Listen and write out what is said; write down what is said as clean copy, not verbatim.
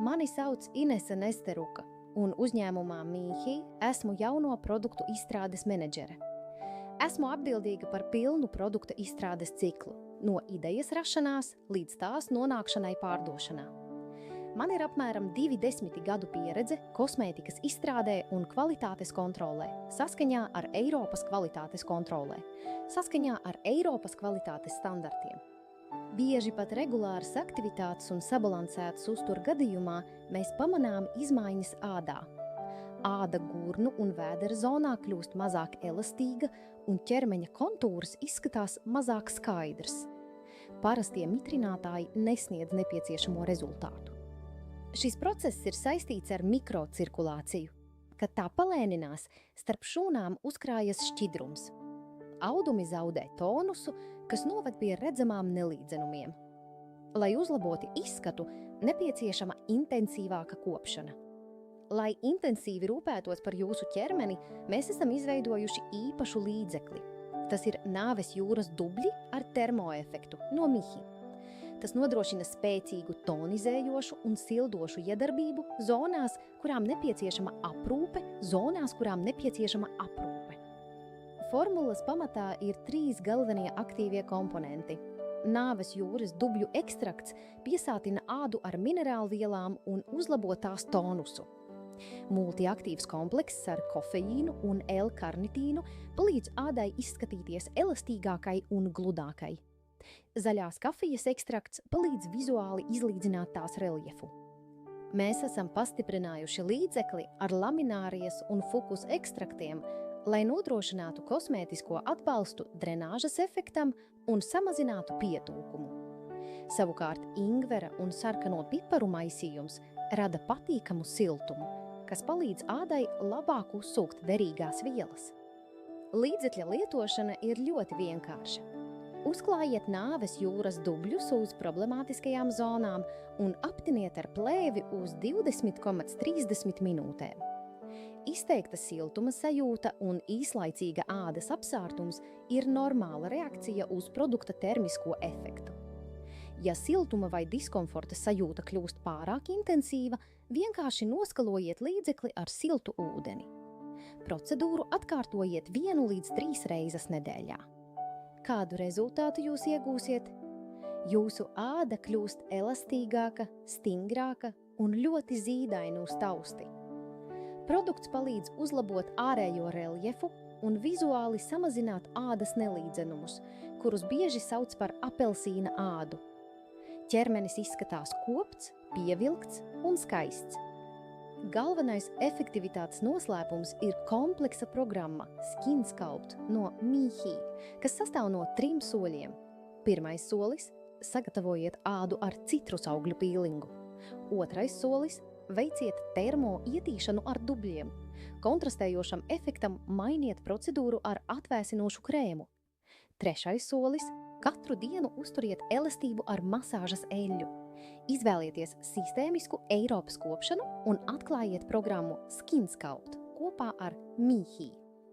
Mani sauc Inese Nesteruka, un uzņēmumā Mīhi esmu jauno produktu izstrādes menedžere. Esmu atbildīga par pilnu produkta izstrādes ciklu, no idejas rašanās līdz tās nonākšanai pārdošanā. Man ir apmēram 20 gadu pieredze kosmētikas izstrādē un kvalitātes kontrolē, saskaņā ar Eiropas kvalitātes kontrolē, saskaņā ar Eiropas kvalitātes standartiem. Bieži pat regulāras aktivitātes un sabalansētas uzturu gadījumā mēs pamanām izmaiņas ādā. Āda gurnu un vēdera zonā kļūst mazāk elastīga un ķermeņa kontūrs izskatās mazāk skaidrs. Parastie mitrinātāji nesniedz nepieciešamo rezultātu. Šis process ir saistīts ar mikrocirkulāciju. Kad tā palēninās, starp šūnām uzkrājas šķidrums. Audumi zaudē tonusu, kas noved pie redzamām nelīdzenumiem. Lai uzlaboti izskatu, nepieciešama intensīvāka kopšana. Lai intensīvi rūpētos par jūsu ķermeni, mēs esam izveidojuši īpašu līdzekli. Tas ir nāves jūras dubļi ar termoefektu no Mīhi. Tas nodrošina spēcīgu tonizējošu un sildošu iedarbību zonās, kurām nepieciešama aprūpe. Formulas pamatā ir 3 galvenie aktīvie komponenti. Nāves jūras dubļu ekstrakts piesātina ādu ar minerālvielām un uzlabo tās tonusu. Multiaktīvs komplekss ar kofeīnu un L-karnitīnu palīdz ādai izskatīties elastīgākai un gludākai. Zaļās kafijas ekstrakts palīdz vizuāli izlīdzināt tās reljefu. Mēs esam pastiprinājuši līdzekli ar laminārijas un fukus ekstraktiem, lai nodrošinātu kosmētisko atbalstu drenāžas efektam un samazinātu pietūkumu. Savukārt ingvera un sarkano piparu maisījums rada patīkamu siltumu, kas palīdz ādai labāk uzsūkt derīgās vielas. Līdzekļa lietošana ir ļoti vienkārša. Uzklājiet nāves jūras dubļus uz problemātiskajām zonām un aptiniet ar plēvi uz 20,30 minūtēm. Izteikta siltuma sajūta un īslaicīga ādas apsārtums ir normāla reakcija uz produkta termisko efektu. Ja siltuma vai diskomforta sajūta kļūst pārāk intensīva, vienkārši noskalojiet līdzekli ar siltu ūdeni. Procedūru atkārtojiet 1 līdz 3 reizes nedēļā. Kādu rezultātu jūs iegūsiet? Jūsu āda kļūst elastīgāka, stingrāka un ļoti zīdaina uz tausti. Produkts palīdz uzlabot ārējo reljefu un vizuāli samazināt ādas nelīdzenumus, kurus bieži sauc par apelsīna ādu. Ķermenis izskatās kopts, pievilkts un skaists. Galvenais efektivitātes noslēpums ir kompleksa programma Skin Sculpt no Mīhi, kas sastāv no 3 soļiem. Pirmais solis – sagatavojiet ādu ar citrusaugļu pīlingu. Otrais solis – veiciet termo ietīšanu ar dubļiem. Kontrastējošam efektam mainiet procedūru ar atvēsinošu krēmu. Trešais solis – katru dienu uzturiet elastību ar masāžas eļļu. Izvēlieties sistēmisku Eiropas kopšanu un atklājiet programmu Skin Sculpt kopā ar Mīhi.